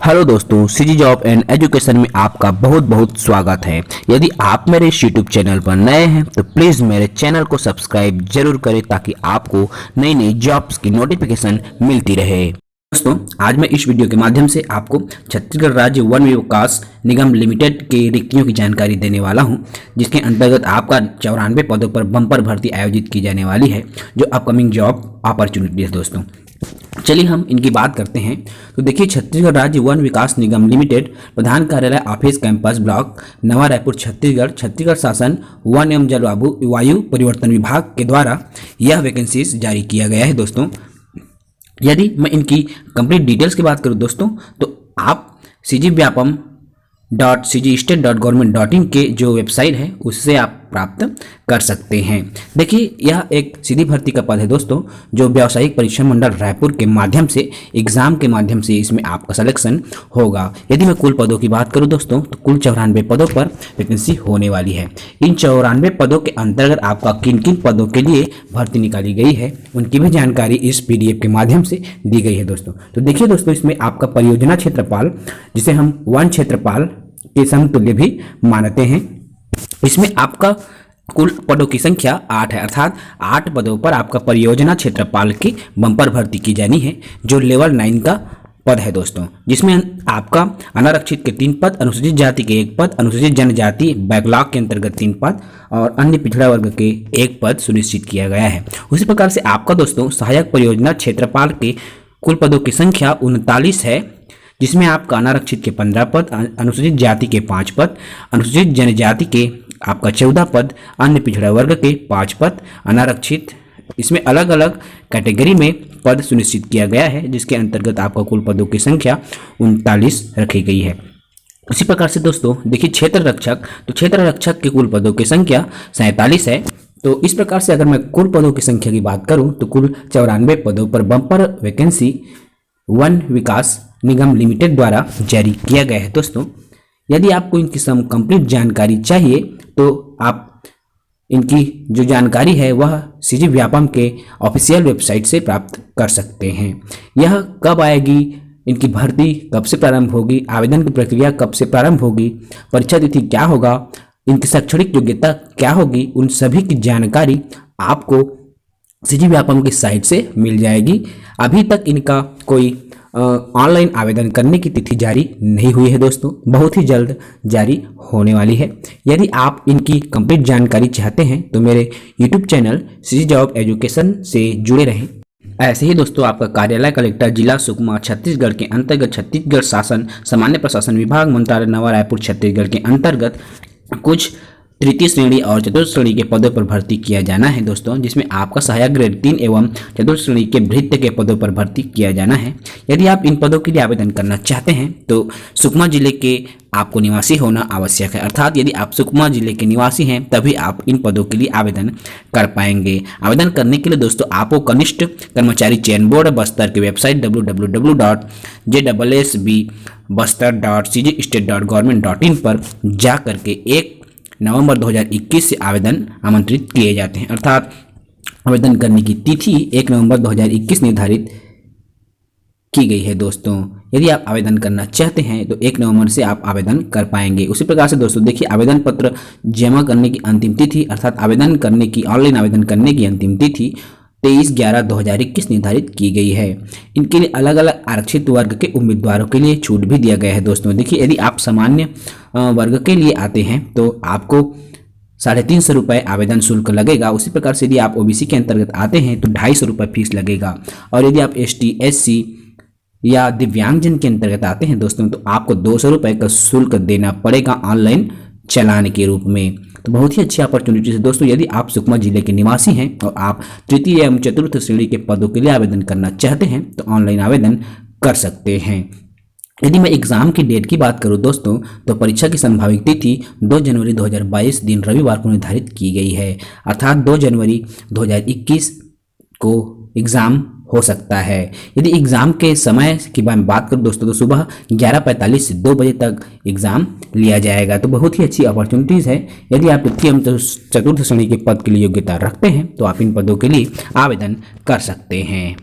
Hello दोस्तों, CG job and education में आपका बहुत बहुत स्वागत है। यदि आप मेरे इस यूट्यूब चैनल पर नए हैं तो प्लीज़ मेरे चैनल को सब्सक्राइब जरूर करें ताकि आपको नई नई जॉब्स की नोटिफिकेशन मिलती रहे। दोस्तों, आज मैं इस वीडियो के माध्यम से आपको छत्तीसगढ़ राज्य वन विकास निगम लिमिटेड के रिक्तियों की जानकारी देने वाला हूं, जिसके अंतर्गत आपका 94 पदों पर बम्पर भर्ती आयोजित की जाने वाली है, जो अपकमिंग जॉब अपॉर्चुनिटी है। दोस्तों, चलिए हम इनकी बात करते हैं। तो देखिए, छत्तीसगढ़ राज्य वन विकास निगम लिमिटेड, प्रधान कार्यालय ऑफिस कैंपस ब्लॉक, नवा रायपुर, छत्तीसगढ़ शासन वन एवं जलवायु परिवर्तन विभाग के द्वारा यह वैकेंसीज जारी किया गया है। दोस्तों, यदि मैं इनकी कंप्लीट डिटेल्स की बात करूं दोस्तों, तो आप cgvyapam.cgstate.government.in के जो वेबसाइट है उससे आप प्राप्त कर सकते हैं। देखिए, यह एक सीधी भर्ती का पद है दोस्तों, जो व्यावसायिक परीक्षा मंडल रायपुर के माध्यम से एग्जाम के माध्यम से इसमें आपका सिलेक्शन होगा। यदि मैं कुल पदों की बात करूं दोस्तों, तो कुल 94 पदों पर वैकेंसी होने वाली है। इन 94 पदों के अंतर्गत आपका किन किन पदों के लिए भर्ती निकाली गई है उनकी भी जानकारी इस PDF के माध्यम से दी गई है। दोस्तों, तो देखिए दोस्तों, इसमें आपका परियोजना क्षेत्रपाल, जिसे हम वन क्षेत्रपाल के समतुल्य भी मानते हैं, इसमें आपका कुल पदों की संख्या 8 है, अर्थात 8 पदों पर आपका परियोजना क्षेत्रपाल की बम्पर भर्ती की जानी है, जो लेवल 9 का पद है दोस्तों, जिसमें आपका अनारक्षित के 3 पद, अनुसूचित जाति के 1 पद, अनुसूचित जनजाति बैकलॉग के अंतर्गत 3 पद और अन्य पिछड़ा वर्ग के 1 पद सुनिश्चित किया गया है। उसी प्रकार से आपका दोस्तों सहायक परियोजना क्षेत्रपाल के कुल पदों की संख्या 39 है, जिसमें आपका अनारक्षित के 15 पद, अनुसूचित जाति के 5 पद, अनुसूचित जनजाति के आपका 14 पद, अन्य पिछड़ा वर्ग के 5 पद, अनारक्षित, इसमें अलग अलग कैटेगरी में पद सुनिश्चित किया गया है, जिसके अंतर्गत आपका कुल पदों की संख्या 39 रखी गई है। उसी प्रकार से दोस्तों देखिए, क्षेत्र रक्षक के कुल पदों की संख्या 47 है। तो इस प्रकार से अगर मैं कुल पदों की संख्या की बात करूं तो कुल 94 पदों पर बम्पर वैकेंसी वन विकास निगम लिमिटेड द्वारा जारी किया गया है। दोस्तों, यदि आपको इनकी कंप्लीट जानकारी चाहिए तो आप इनकी जो जानकारी है वह सीजी व्यापम के ऑफिशियल वेबसाइट से प्राप्त कर सकते हैं। यह कब आएगी, इनकी भर्ती कब से प्रारंभ होगी, आवेदन की प्रक्रिया कब से प्रारंभ होगी, परीक्षा तिथि क्या होगा, इनकी शैक्षणिक योग्यता क्या होगी, उन सभी की जानकारी आपको सीजी व्यापम की साइट से मिल जाएगी। अभी तक इनका कोई ऑनलाइन आवेदन करने की तिथि जारी नहीं हुई है दोस्तों, बहुत ही जल्द जारी होने वाली है। यदि आप इनकी कंप्लीट जानकारी चाहते हैं तो मेरे YouTube channel CG job education से जुड़े रहें। ऐसे ही दोस्तों, आपका कार्यालय कलेक्टर जिला सुकमा छत्तीसगढ़ के अंतर्गत छत्तीसगढ़ शासन सामान्य प्रशासन विभाग मंत्रालय नवा रायपुर छत्तीसगढ़ के अंतर्गत कुछ तृतीय श्रेणी और चतुर्थ श्रेणी के पदों पर भर्ती किया जाना है दोस्तों, जिसमें आपका सहायक ग्रेड 3 एवं चतुर्थ श्रेणी के भृत्य के पदों पर भर्ती किया जाना है। यदि आप इन पदों के लिए आवेदन करना चाहते हैं तो सुकमा जिले के आपको निवासी होना आवश्यक है, अर्थात यदि आप सुकमा जिले के निवासी हैं तभी आप इन पदों के लिए आवेदन कर पाएंगे। आवेदन करने के लिए दोस्तों आपको कनिष्ठ कर्मचारी चयन बोर्ड बस्तर की वेबसाइट www.jssbbuster.cgstate.government.in पर जा करके 1 नवंबर 2021 से आवेदन आमंत्रित किए जाते हैं, अर्थात आवेदन करने की तिथि 1 नवंबर 2021 निर्धारित की गई है। दोस्तों, यदि आप आवेदन करना चाहते हैं तो 1 नवंबर से आप आवेदन कर पाएंगे। उसी प्रकार से दोस्तों देखिए, आवेदन पत्र जमा करने की अंतिम तिथि अर्थात आवेदन करने की ऑनलाइन आवेदन करने की अंतिम तिथि 23/11/2021 निर्धारित की गई है। इनके लिए अलग अलग आरक्षित वर्ग के उम्मीदवारों के लिए छूट भी दिया गया है। दोस्तों देखिए, यदि आप सामान्य वर्ग के लिए आते हैं तो आपको 350 रुपये आवेदन शुल्क लगेगा। उसी प्रकार से यदि आप OBC के अंतर्गत आते हैं तो 250 रुपये फीस लगेगा, और यदि आप ST SC या दिव्यांगजन के अंतर्गत आते हैं दोस्तों तो आपको 200 रुपये का शुल्क देना पड़ेगा ऑनलाइन चालान के रूप में। तो बहुत ही अच्छी अपॉर्चुनिटी है दोस्तों। यदि आप सुकमा जिले के निवासी हैं और आप तृतीय एवं चतुर्थ श्रेणी के पदों के लिए आवेदन करना चाहते हैं तो ऑनलाइन आवेदन कर सकते हैं। यदि मैं एग्जाम की डेट की बात करूं दोस्तों तो परीक्षा की संभावित तिथि 2 जनवरी 2022 दिन रविवार को निर्धारित की गई है, अर्थात 2 जनवरी 2021 को एग्जाम हो सकता है। यदि एग्जाम के समय की बात करूं दोस्तों तो सुबह 11:45 से 2 बजे तक एग्जाम लिया जाएगा। तो बहुत ही अच्छी अपॉर्चुनिटीज़ है। यदि आप तृतीय एवं चतुर्थ श्रेणी के पद के लिए योग्यता रखते हैं तो आप इन पदों के लिए आवेदन कर सकते हैं।